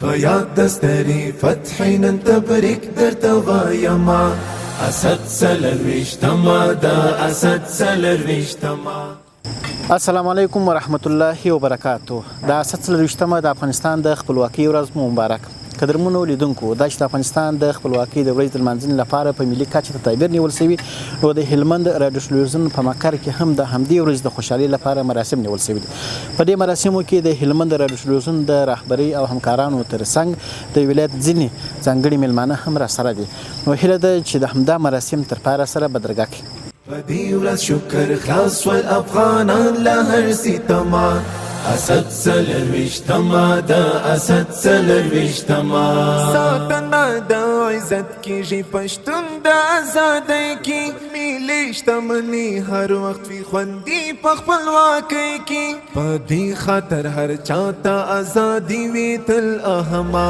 فياض دستري فتحي ننتبرك درتوايما اسد سلر ويشتما دا اسد سلر ويشتما. السلام علیکم ورحمت الله وبرکاتو. د 7 د افغانستان د خپلواکۍ ورځ مو مبارک. قدرمنو لیدونکو، دا چې د افغانستان د خپلواکۍ د ورځې د لمانځنې لپاره په ملي کچه ته تعبیر نیول شوي، نو د هلمند راډیو تلویزیون په مقر کې هم د همدې ورځې د خوشحالۍ لپاره مراسم نیول شوي دي. په دې مراسمو کې د هلمند راډیو تلویزیون د رهبرۍ او همکارانو ترڅنګ د ولایت ځینې ځانګړي میلمانه هم راسره دي. نو هیله ده چې د همدا مراسم تر پایه سره بدرګه کړي. فدي ورځ شکر خلاص والافغانان له هر ستما اسد سلر ویشتما دا اسد سلر ویشتما. ساتنه د عزت کیږي پښتون د آزادۍ کې ملي شتمني هر وخت وي خوندي په خپلواکۍ کې. په دې خاطر هر چاته ازادي وي تل اهما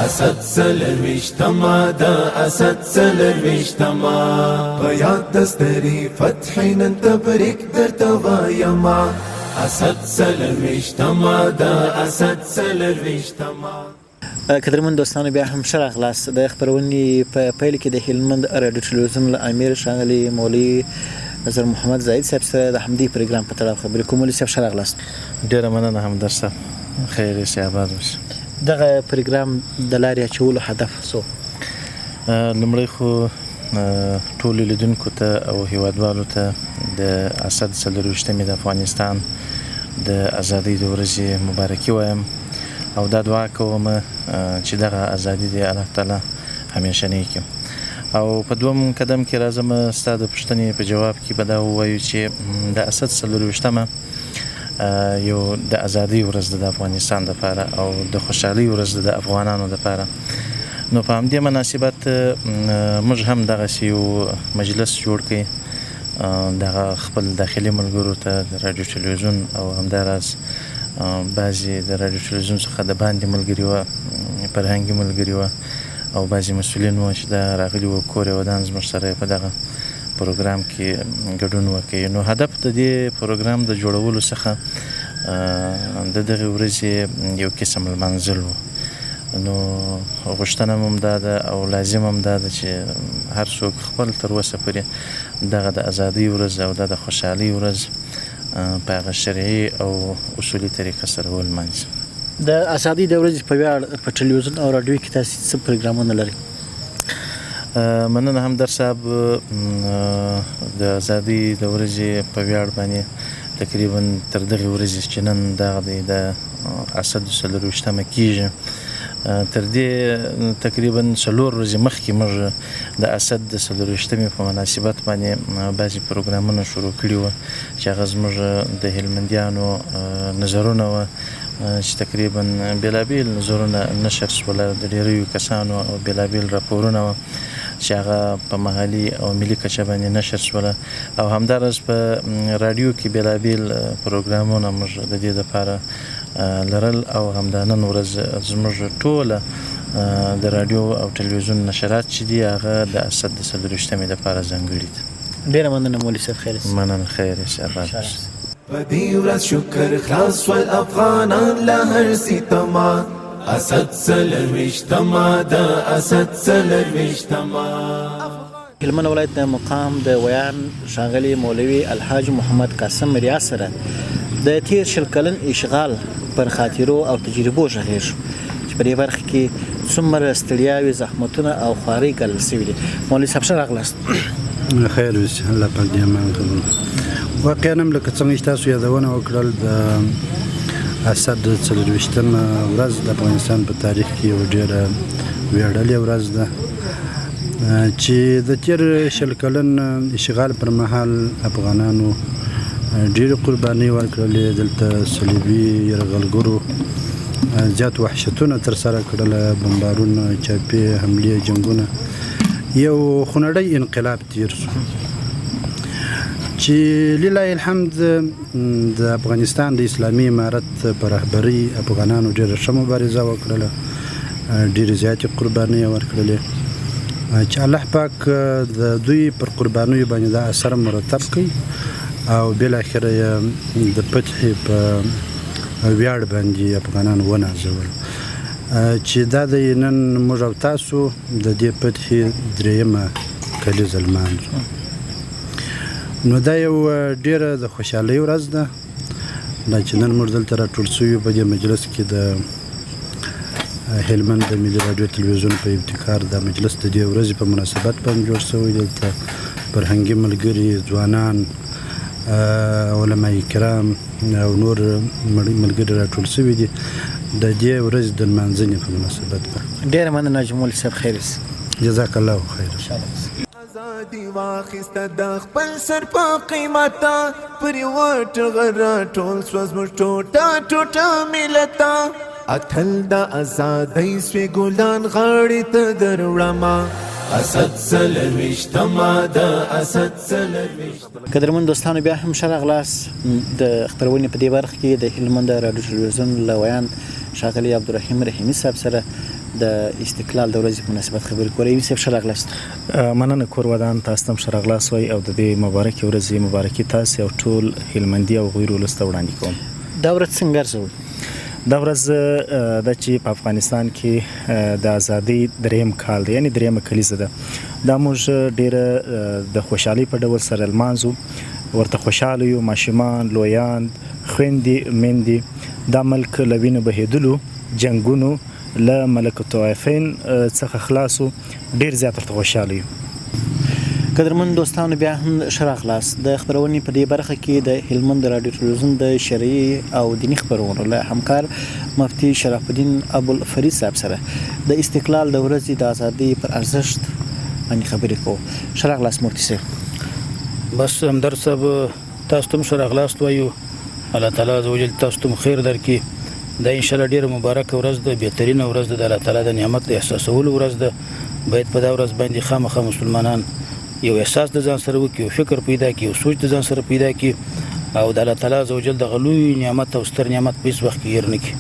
اسد سلر ویشتما دا اسد سلر ویشتما. په یاد دستري فتحي ننتبرك درتوايما اسد سلر ویشتما دا اسد سلر ویشتما. قدرمن دوستانو، بیا هم ښه راغلاست. د خپرونې په پیل کې د هلمند راډیو تلویزیون له امیر ښاغلي مولوي نظر محمد زاهد صاحب سره د همدې پروګرام په تړاو خبرې کوم. مولوي صاحب ښه راغلاست. ډېره مننه همدرد صاحب، خیر شي، آباد اوسې. دغه پروګرام د لارې اچولو هدف څه؟ لومړی خو ټولو لیدونکو ته او هیوادوالو ته د اسد 24مې د افغانستان د ازادۍ د ورځې مبارکي وایم او دا دعا کوم چې دغه ازادي د الله تعالی همیشنۍ کړي. او په دوم قدم کې راځم ستا د پوښتنې په جواب کې به دا ووایو چې د اسد 24مه یو د ازادۍ ورځ د افغانستان لپاره او د خوشحالۍ ورځ د افغانانو لپاره. نو په همدې مناسبت موږ هم دغسې یو مجلس جوړ کړی، دغه خپل داخلي ملګرو ته د راډیو تلویزیون او همداراز بعضې د راډیو تلویزیون څخه د باندې ملګري وه، فرهنګي ملګري وه او بعضې مسؤلین وه چې دا راغلي وه کور یې ودان زموږ سره په دغه پروګرام کې ګډون وکړي. نو هدف د دې پروګرام د جوړولو څخه د دغې ورځې یو قسم لمانځل و. نو غوښتنه هم دا ده او لازم هم دا ده چې هر څوک خپل تر اوسه پورې دغه د ازادۍ ورځ او د خوشحالۍ ورځ په هغه شرعي او اصولي طریقه سره ولمانځي. د ازادۍ د ورځې په ویاړ په ټلویزیون او راډیو کې تاسې څه پروګرامونه لرئ؟ مننه همدرد صاحب. د ازادۍ د ورځې په ویاړ باندې تقریبا تر دغې ورځې چې نن دغه دی د اسد 24مه کېږي، تر دې تقریبا 4 ورځې مخکې موږ د اسد د 24مې په مناسبت باندې بعضې پروګرامونه شروع کړي وو چې هغه زموږ د هلمندیانو نظرونه وه چې تقریبا بېلابېل نظرونه نشر شوله، د ډېریو کسانو او بېلابېل راپورونه وه چې هغه په محلي او ملي کچه باندې نشر شوله. او همداراز په راډیو کې بېلابېل پروګرامونه موږ د دې دپاره لرل او همدا نن ورځ زموږ ټوله د راډیو او تلویزیون نشرات چې دي هغه د اسد د 24مې دپاره ځانګړي دي. ډېره مننه مولوي صاحب، خیر اوسې. مننه، خیر اوسې، آباد اوسې. فدي ورځ شکر خلاص والافغانان له هر ستما اسد 24مه دا اسد 24مه. هلمند ولایت د مقام د ویان ښاغلي مولوي الحاج محمد قاسم ریاض سره د تیر 20 کلن اشغال پر خاطرو او تجربو غږېږو چې په دې برخه کې څومره ستړیاوې، زحمتونه او خوارۍ ګالل شوي دي. مولوي صاحب ښه راغلاست. خیر اوسې، الله پاک دې امان کړي. واقعا هم لکه څنګه چې تاسو یادونه وکړل، د اسد 24مه ورځ د افغانستان په تاریخ کې یو ډېره ویاړلې ورځ ده چې د تیر 20 کلن اشغال پر مهال افغانانو ډېرې قربانۍ ورکړلې. دلته صلیبي یرغلګرو زیات وحشتونه ترسره کړله، بمبارونه، چاپې حملې، جنګونه، یو خونړی انقلاب تیر شو چې لله الحمد د افغانستان د اسلامي امارت په رهبرۍ افغانانو ډېره ښه مبارزه وکړله، ډېرې زیاتې قربانۍ ورکړلې چې الله پاک د دوی پر قربانیو باندې دا اثر مرتب کړي او بالاخره یې د فتح په ویاړ باندې افغانان ونازول. چې دا د نن موږ او تاسو د دې فتحې درېیمه کلیزه لمانځو. نو دا یو ډېره د خوشحالۍ ورځ ده دا چې نن موږ دلته راټول شوي په دې مجلس کې د هلمند د ملي راډیو تلویزیون په ابتکار دا مجلس د دې ورځې په مناسبت باندې جوړ شوی. دلته فرهنګي ملګري، ځوانان، علما کرام او نور ملګري راټول شوي دي د دې ورځې د لمانځنې په مناسبت باندې. ډېره مننه جمهور صاحب، خیر اوسې. جزاک الله خیر. ازادي واخیسته د خپل سر په قیمته پر یوه ټغر راټول سوه زموږ ټوټه ټوټه ملته اتل د ازادۍ سوې ګلان غاړې ته در وړمه اسد څلرویشتمه د اسد څلرویشتمه. قدرمن دوستانو بیا هم ښه راغلاست. د خپرونې په دې برخه کې د هلمند راډیو تلویزیون له ویاند ښاغلي عبدالرحیم رحیمي صاحب سره د استقلال د ورځې په مناسبت خبرې کوو. رحیمي صاحب ښه راغلاست. مننه کور ودان، تاسو هم ښه راغلاست وای او د دې مبارکې ورځې مبارکي تاسو او ټول هلمندي او غیر ولس ته وړاندې کوم. دا ورځ څنګه ارزوئ؟ دا ورځ ده چې په افغانستان کې د ازادۍ درېیم کال دی، یعنې درېیمه کلیزه ده. دا موږ ډېره د خوشحالۍ په ډول سره لمانځو، ورته خوشحاله یو، ماشومان، لویان، خویندې، میندې. دا ملک له وینو بهېدلو جنګونو له ملک الطوایفین څخه خلاصو، ډېر زیات ورته خوشحاله یو. قدرمن دوستانو بیا هم ښه راغلاست. د خپرونې په دې برخه کې د هلمند راډیو تلویزیون د شرعي او دیني خپرونو له همکار مفتي شرف الدین ابوالفرید صاحب سره د استقلال د ورځې د ازادۍ پر ارزښت باندې خبرې کوو. ښه راغلاست مفتي صاحب. بس همدرد صاحب تاسو ته هم ښه راغلاست وایو. الله تعالی عز وجل تاسو ته خیر درکړي. دا انشاءالله ډېره مبارکه ورځ ده، بهترینه ورځ ده، د الله تعالی د نعمت د احساسولو ورځ ده. باید په دا ورځ باندې خامخا مسلمانان یو احساس د ځان سره وکړي، یو فکر پیدا کړي، یو سوچ د ځان سره پیدا کړي او د الله تعالی عز وجل دغه لوی نعمت او ستر نعمت په هېڅ وخت کې هېر نه کړي.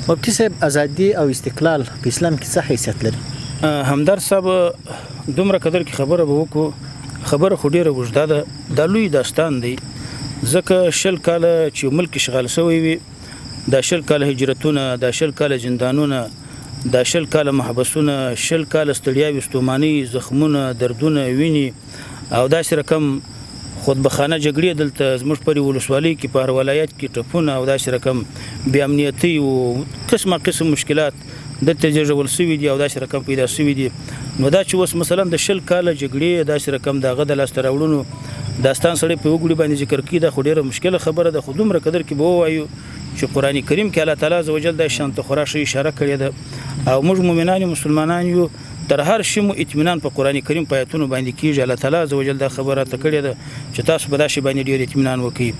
مفتي صاحب، ازادي او استقلال په اسلام کې څه حیثیت لري؟ همدرد صاحب دومره قدر کې خبره به وکړو. خبره خو ډېره اوږده ده، دا لوی داستان دی. ځکه 20 کاله چې ملک اشغال شوی وي، دا 20 کاله هجرتونه، دا 20 کاله زندانونه، دا 20 کاله محبسونه، 20 کاله ستړیاوې، ستومانۍ، زخمونه، دردونه، وینې او داسې رقم خودبخانه جګړې دلته زموږ په ولسوالۍ کې په هر ولایت کې ټپونه او داسې رقم بې امنیتۍ او قسمه قسم مشکلات دلته زېږول شوي دي او داسې رقم پیدا شوي دي. نو دا چې اوس مثلا د 20 کاله جګړې داسې رقم د هغه د لاسته راوړنو داستان سړی په وګړي باندې ذکر کړي، دا خو ډېره مشکله خبره ده. خو دومره قدر کې به ووایو چې قرآن کریم کې الله تعالی عز وجل دا شان ته خورا ښه اشاره کړې ده او موږ مؤمنان مسلمانان یو تر هر شي مو اطمینان په قرآن کریم په آیتونو باندې کېږي. الله تعالی عز وجل دا خبره ته کړې ده چې تاسو په دا شي باندې ډېر اطمینان وکړئ.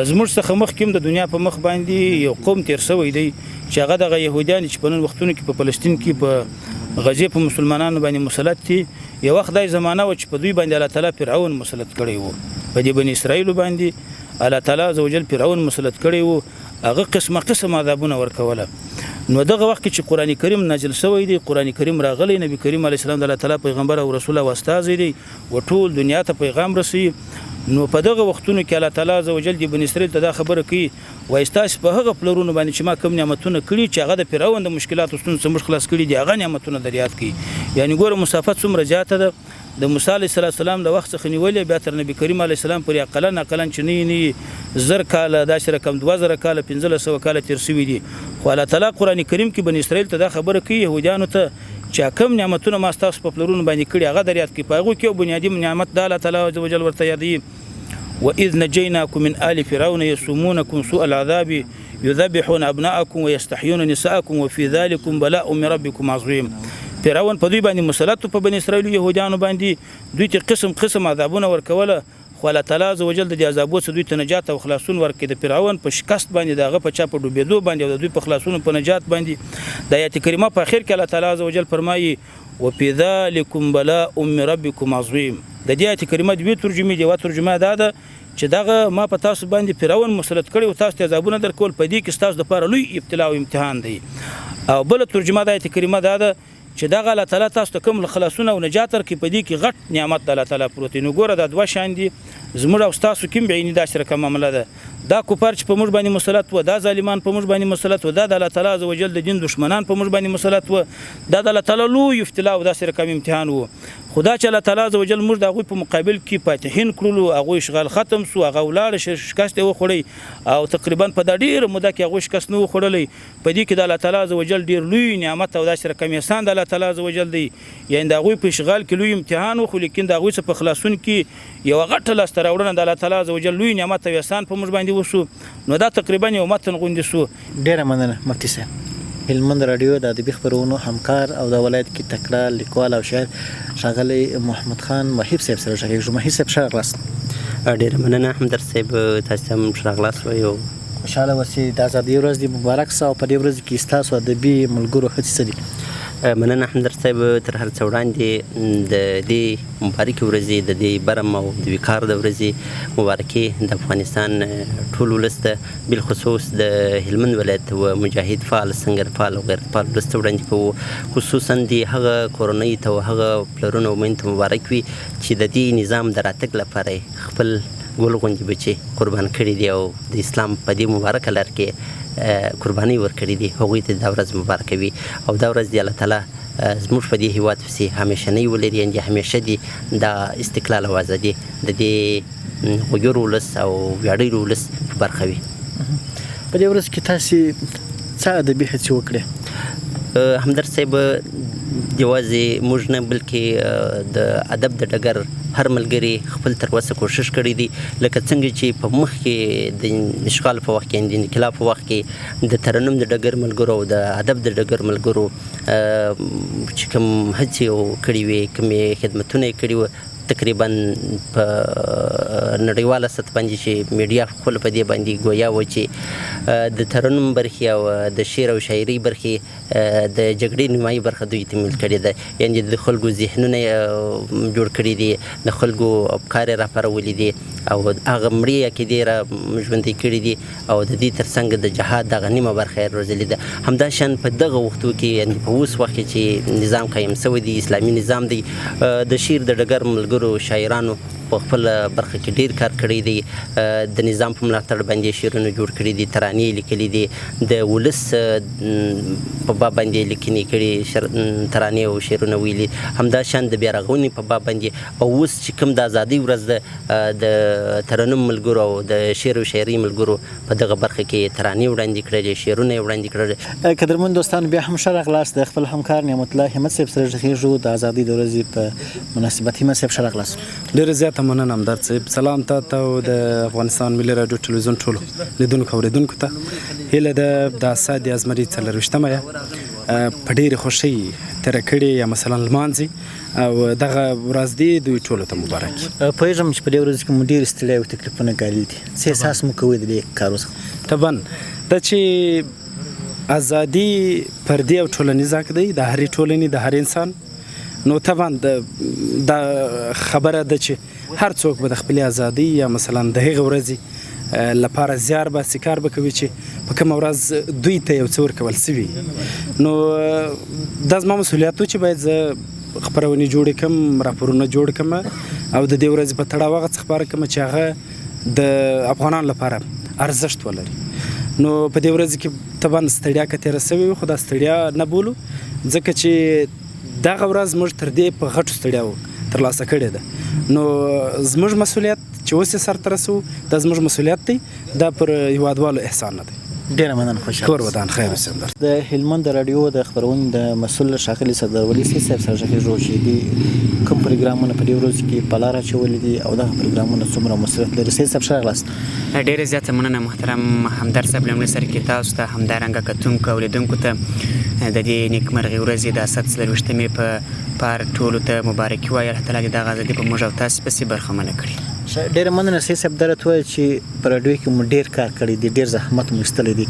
زموږ څخه مخکې د دنیا په مخ باندې یو قوم تیر شوی دی چې هغه دغه یهودیان چې په نن وختونو کې په فلسطین کې په غزې په مسلمانانو باندې مسلط دي. یو وخت دای زمانه و چې په دوی باندې الله تعالی فرعون مسلط کړی و، په دې بني اسرائیل باندې الله تعالی عز وجل فرعون مسلط کړی و، هغه قسمه قسم عذابونه ورکوله. نو دغه وخت چې قرآن کریم نازل شوی دی، قرآن کریم راغلی، نبی کریم علیه السلام د الله تعالی پیغمبر او رسول او استازی دی و ټول دنیا ته پیغام رسوي. نو په دغه وختونو کې الله تعالی عز وجل د بني اسرائیل ته دا خبره کوي وایي ستاسو په هغه پلرونو باندې چې ما کوم نعمتونه کړي چې هغه د فرعون د مشکلاتو ستونزو څخه خلاص کړي دي، هغه نعمتونه در یاد کړي. یعنی ګوره مسافت څومره زیاته ده د موسی علیه السلام د وخت څخه نیولې بیا تر نبی کریم علیه السلام پورې اقلن چې نه 1000 کاله داسې رقم 2000 کاله 1500 کاله تیر شوي دي. خو الله تعالی قرآن کریم کې بني اسرائیل ته دا خبره کوي یهودیانو ته چې کوم نعمتونه ما ستاسو په پلرونو باندې کړي هغه در یاد کړي. په هغو کې یو بنیادي نعمت د الله تعالی عز وجل ورته یادوي وَإِذْ نَجَّيْنَاكُم مِّنْ آلِ فِرْعَوْنَ يَسُومُونَكُمْ سُوءَ الْعَذَابِ يُذَبِّحُونَ أَبْنَاءَكُمْ وَيَسْتَحْيُونَ نِسَاءَكُمْ وَفِي ذَلِكُمْ بَلَاءٌ مِّن رَبِّكُمْ عَظِيمٌ. فرعون په دوی باندې مسلط په بني اسرائیل يهودانو باندې دوی ته قسم قسم عذابونه ورکوله. خو الله تعالی عز وجل د دې عذابو څخه دوی ته نجات او خلاصون ورکړي. د فرعون په شکست باندې دغه په چا په ډوبېدو باندې او د دوی په خلاصون په نجات باندې د آیت کریمه په اخر کې الله تعالی عز وجل فرمایي وفي ذلكم بلاء من ربكم عظيم. د دې آیت کریمه دوی ترجمه دی، ترجمه ده چې دغه ما په تاسو باندې فرعون مسلط کړي او تاسو ته عذابونه درکول، په دې کې تاسو د لپاره لوی ابتلا او امتحان دی. او بل ترجمه د آیت کریمه ده چې دغه الله تعالی تاسو ته کوم خلاصونه او نجات ورکړي په دې کې غټ نعمت الله تعالی پروت دی. نو ګوره دا دوه شان دي زموږ او ستاسو کوم بعیني دا سره کوم معامله ده. دا کفار چې په موږ باندې مسلط و، دا ظالمان په موږ باندې مسلط و، دا د الله تعالی عزوجل د دین دشمنان په موږ باندې مسلط و، دا د الله تعالی لوی ابتلا او دا سره کوم امتحان و. خدا چې الله تعالی عزوجل موږ د هغوی په مقابل کې فاتحین کړلو، هغوی اشغال ختم سو، هغه ولاړ شکست یې وخوړی او تقریبا په دا ډېره موده کې هغوی شکست نه وخوړلی. په دې کې د الله تعالی عزوجل ډېر لوی نعمت او دا سره کوم احسان د الله تعالی عزوجل دی. یعنې د هغوی په اشغال کې لوی امتحان و، خو لیکن د هغوی څخه په خلاصون کې یوه غټه لاسته راوړنه د الله تعالی عزوجل لوی نعمت او احسان په موږ باندې وسو. نو دا تقریبا یو متن غوندې سو. ډیره مننه مفتي صاحب. هلمند رادیو د ادبي خبرونو همکار او د ولایت کې تکړه لیکوال او شاعر ښاغلی محمد خان وحیب صاحب سره غږیږو. محیب صاحب ښه راغلاست. ډیره مننه همدرد صاحب، تاسو ته هم ښه راغلاست وایو. خوشحاله اوسئ. د ازادۍ ورځ دې مبارک سه او په دې ورځ کې ستاسو ادبي ملګرو هڅې څه دي؟ مننه همدرد صاحب، تر هر څه وړاندې د دې مبارکې ورځې د دې برم او د وقار د ورځې مبارکي د افغانستان ټول ولس ته بالخصوص د هلمند ولایت و مجاهد فعال سنګرفعال او غیرتفعال ولس ته وړاندې کوو. خصوصا د هغه کورنۍ ته او هغه پلرونو او میندو ته مبارک وي چې د دې نظام د راتګ لپاره خپل ګل غوندې بچي قربان کړي دي او د اسلام په دې مبارکه لار کې قرباني ورکړي دي. هغوی ته دا ورځ مبارکه وي او دا ورځ د الله تعالی زموږ په دې هېواد پسې همیشنۍ ولري، یعنې همیشه دي دا استقلال او ازادي د دې غویور ولس او ویاړلي ولس په برخه وي. په دې ورځ کې تاسې څه ادبي هڅې وکړې؟ همدرد صاحب، یوازې موږ نه بلکې د ادب د ډګر هر ملګري خپل تر وسه کوشش کړی دی، لکه څنګه چې په مخ کې د اشغال په وخت کې د انقلاب په وخت کې د ترنم د ډګر ملګرو او د ادب د ډګر ملګرو چې کوم هڅې کړې وې، کومې خدمتونه یې کړي وه، تقریبا په نړیواله سطح باندې چې میډیا خپل په دې باندې ګویا و چې د ترنم برخې او د شعر او شاعري برخې د جګړې نیمایي برخه دوی تمویل کړې ده. یعنې د خلکو ذهنونه جوړ کړي دي، د خلکو افکار یې راپارولي دي او هغه مړې عقیدې را ژوندۍ کړي دي او د دې ترڅنګ د جهاد دغه نیمه برخه یې روزلې ده. همداشان په دغه وختو کې یعنې په اوس وخت کې چې نظام قایم شوی دی، اسلامي نظام دی، د شعر د ډګر ملګرو شاعرانو په خپل برخه کې ډیر کار کړی دی. د نظام په ملاتړ باندې شعرونه جوړ کړي دي، ترانې لیکلي دي، د ولس په باب باندې لیکنې کړي ترانې او شعرونه ویلي، همداشان د بیارغونې په باب باندې. او اوس چې کوم د ازادۍ ورځ ده، د ترنم ملګرو او د شعر او شاعري ملګرو په دغه برخه کې ترانې وړاندې کړلې، شعرونه یې وړاندې کړل. قدرمن دوستان، بیا هم ښه راغلاست. د خپل همکار نعمت الله همت صاحب سره غږیږو د ازادۍ د ورځې په مناسبت. همت صاحب ښه راغلاست. ډېره زیاته مننه همدرد صاحب. سلام ته او د افغانستان ملي راډیو ټلویزیون ټولو لیدونکو او اورېدونکو ته. هیله ده د اسد د ازمري 24مه په ډېرې خوښۍ تېره کړې یا مثلا لمانځي او دغه ورځ دی دوی ټولو ته مبارک. پوهېږم چې په دې ورځ کې مو ډېرې ستړیا او تکلیفونه ګاللي دي. څه احساس مو کوئ د دې کارو څخه؟ طبعا دا چې ازادي فردي او ټولنیز حق دی د هرې ټولنې د هر انسان. نو طبعا دا خبره ده چې هر څوک به د خپلې ازادۍ یا مثلا د هغې ورځې لپاره زیار باسي، کار به کوي چې په کومه ورځ دوی ته یو څه ورکول سوي. نو دا زما مسؤلیت و چې باید زه خپرونې جوړې کړم، راپورونه جوړ کړم او د دې ورځې په تړاو هغه څه خپاره کړم چې هغه د افغانانو لپاره ارزښت ولري. نو په دې ورځ کې طبعا ستړیا که تېره سوې وي، خو دا ستړیا نه بولو، ځکه چې دغه ورځ موږ تر دې په غټو ستړیاو ترلاسه کړې ده. نو زموږ مسؤلیت چې اوس یې سرته رسوو، دا زموږ مسؤلیت دی، دا پر هېوادوالو احسان نه دی. ډېره مننه. خوشحاله کور ودان خیر اوسې همدرد. د هلمند رادیو د خپرونې د مسؤل ښاغلي سردار ولي صاحب سره غږیږو چې دوی کوم پروګرامونه په دې ورځ کې په لاره اچولي دي او دغه پروګرامونه څومره مثبت لري. صاحب ښه راغلاست. ډېره زیاته مننه محترم همدرد صاحب. لومړي سر کې تاسو ته همدارنګه کتونکو او لیدونکو ته د دې نیکمرغې ورځې د اسد 24مې په پار ټولو ته مبارکي وایي. الله تعالی دې دغه ازادي په موږ او تاسو پسې برخمنه کړي. ډېره مننه. صاحب دا راته ووایه چې په راډیو کې مو ډېر کار کړی دی، ډېر زحمت مو ایستلی دی.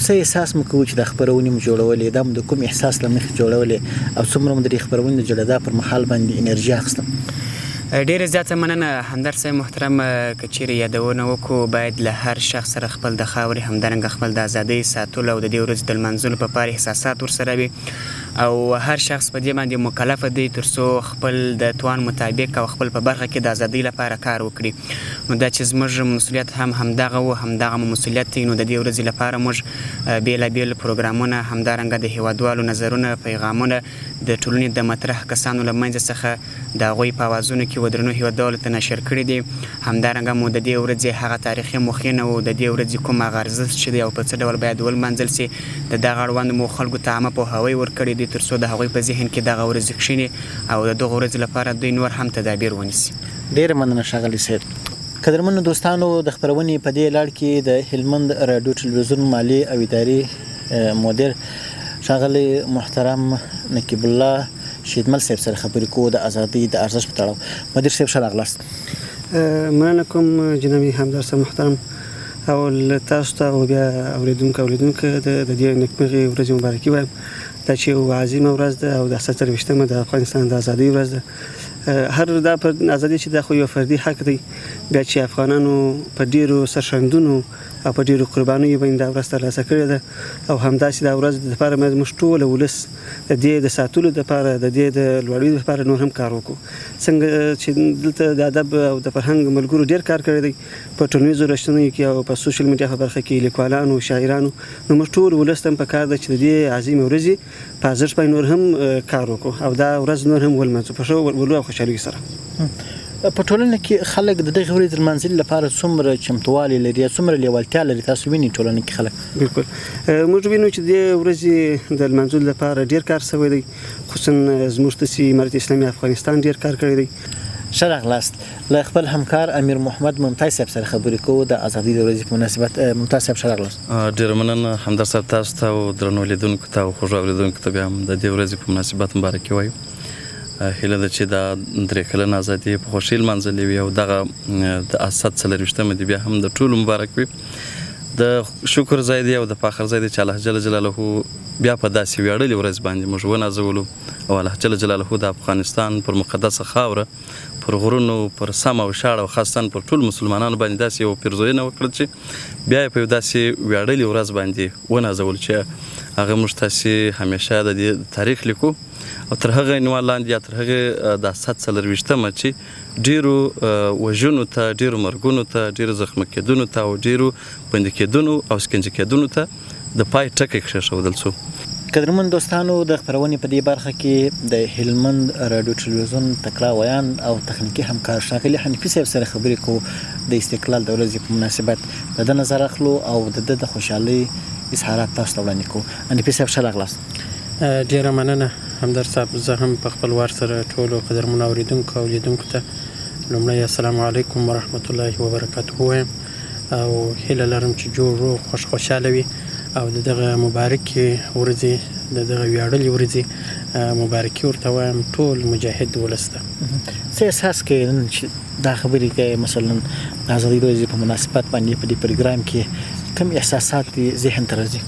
څه احساس مو کوي چې د خپرونې مو جوړولې؟ دا مو د کوم احساس له مخې جوړولې او څومره مو د دې خپرونې د جوړېدا پر مهال باندې انرژي اخیسته؟ ډېره زیاته مننه همدرد صاحب محترم. که چیرې یادونه وکړو، باید له هر شخص سره خپل د خاورې همدارنګه خپل د ازادۍ ساتلو او د دې ورځې د لمانځلو په پار احساسات ورسره وي او هر شخص په دې باندې مکلف دی ترڅو خپل د توان مطابق او خپل په برخه کې د ازادۍ لپاره کار وکړي. نو دا چې زموږ مسؤلیت هم همدغه و، همدغه مسؤلیت دی. نو د دې ورځې لپاره موږ بیلابیل پروګرامونه، همدارنګه د هیوادوالو نظرونه، پیغامونه د ټولنې د مطرح کسانو له منځ څخه د هغوی په اوازونو کې ودرنو هیوادوالو ته نشر کړي دي. همدارنګه مو د دې ورځې هغه تاریخي مخینه او د دې ورځې کوم هغه ارزښت چې دی او په څه ډول باید ولمانځل سي، د دغه اړوند مو خلکو ته عامه پوهاوی ورکړی دی ترڅو د هغوی په ذهن کې دغه ورځې کښیني او د دغه ورځې لپاره دوی نور هم تدابیر ونیسي. ډېره مننه ښاغلی صاحب. قدرمنو دوستانو، د خپرونې په دې لړ کې د هلمند راډیو ټلویزیون مالي او اداري مدیر ښاغلی محترم نقیب الله شیدمل صاحب سره خبرې کوو د ازادۍ د ارزښت په تړاو. مدیر صاحب ښه راغلاست. مننه کوم جنابي همدرد صاحب محترم، او تاسو ته او بیا اوریدونکو د دې نیکمرغې ورځې مبارکي وایم. دا چې یو عظیمه ورځ ده او د 40مه د افغانستان د ازادۍ ورځ ده. هر دا پر ازادي چې دا خو یو فردي حق دی، بیا چې افغانانو په ډیرو سرښندنو او په ډیرو قربانیو باندې دا ورځ ترلاسه کړې ده، او همداسې دا ورځ د لپاره موږ ټول ولس د دې د ساتلو لپاره، د دې د لوړولو لپاره نور هم کار وکړو. څنګه چې دلته د ادب او د فرهنګ ملګرو ډیر کار کړی دی په ټولنیزو رسنیو کې او په سوشل میډیا په برخه کې، لیکوالانو، شاعرانو، نو موږ ټول ولس ته په کار ده چې د دې عظیمه ورځې په ارزښت باندې نور هم کار وکړو او دا ورځ نور هم ولمانځو په ښه ولو او خوشحالۍ سره. په ټولنه کې خلک د دغه ورځې د لمانځلو لپاره څومره چمتووالی لري، څومره لیوالتیا لري؟ تاسو وینئ ټولنه کې خلک؟ بالکل موږ وینو چې د ورځې د لمانځلو لپاره ډیر کار شوی دی، خصوصا زموږ د امارت اسلامي افغانستان ډیر کار کړی دی. ښه راغلاست. له خپل همکار امیر محمد ممتاز صاحب سره خبرې کوو د ازادۍ د ورځې په مناسبت. ممتاز صاحب ښه راغلاست. ډېره مننه همدرد صاحب، تاسو ته او درنو لیدونکو ته او خوږو اورېدونکو ته بیا هم د دې ورځې په مناسبت مبارکي وایو. هیله ده چې دا 3 کلنه ازادي په خوښۍ لمانځلې وي او دغه د اسد 40مه دې بیا هم د ټولو مبارک وي. د شکر ځای دی او د فخر ځای دی چې الله جل جلاله بیا په داسې ویاړلې ورځ باندې موږ ونازولو او الله جل جلاله د افغانستان پر مقدسه خاوره، پر غرونو، پر سم او شاړ او خاصتاً پر ټول مسلمانانو باندې داسې یو پیرزوینه وکړه چې بیا په یو داسې ویاړلې ورځ باندې ونازول چې هغه موږ تاسې همیشه د دې تاریخ لیکو او تر هغه عنوان لاندې یا تر هغه د 40مه چې ډیرو وژنو ته، ډیرو مرګونو ته، ډیرو زخمه کېدونو ته او ډیرو بندي کېدونو او سکنجه کېدونو ته د پای ټکی کېښودل شو. قدرمن دوستانو، د خپرونې په دې برخه کې د هلمند راډیو ټلویزیون تکړه ویان او تخنیکي همکار ښاغلي حنفي صاحب سره خبرې کوو د استقلال د ورځې په مناسبت. د ده نظر اخلو او د خوشحالۍ اظهارات تاسو ته وړاندې کوو. حنفي صاحب ښه راغلاست. ډیره مننه همدرد صاحب. زه هم په خپل وار سره ټولو قدرمنو اوریدونکو او لیدونکو ته لومړی السلام علیکم ورحمت الله وبرکاته وایم او هیله لرم چې جوړ روغ خوشحاله وي او د دغه مبارکې ورځې، د دغه ویاړلې ورځې مبارکي ورته وایم ټول مجاهد ولس ته. څه احساس کوي چې دا خبرې کوي مثلا د ازادۍ ورځې په مناسبت باندې په دې پروګرام کې کوم احساسات ذهن ته راځي؟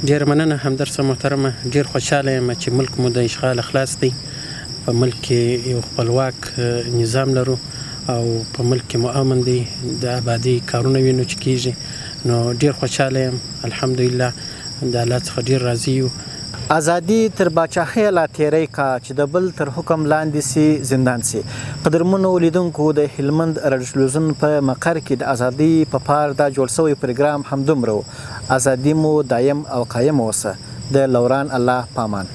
ډېر مننه همدرد صاحب محترمه. ډېر خوشحاله یم چې ملک مو د اشغال خلاص دی، په ملک کې یو خپلواک نظام لرو او په ملک کې مو امن دی، د آبادي کارونه وینو چې کیږي. نو ډېر خوشحاله یم، الحمدلله د الله څخه ډېر راضي یو. ازادي تر باچاخۍ لا تیری کا چې د بل تر حکم لاندې سي زندان سي. قدرمنو لیدونکو، د هلمند راډیو ټلویزیون په مقر کې د ازادۍ په پار دا جوړ شوی پروګرام همدومره و. ازادي مو دایم او قایم اوسه. د لوران الله پامان.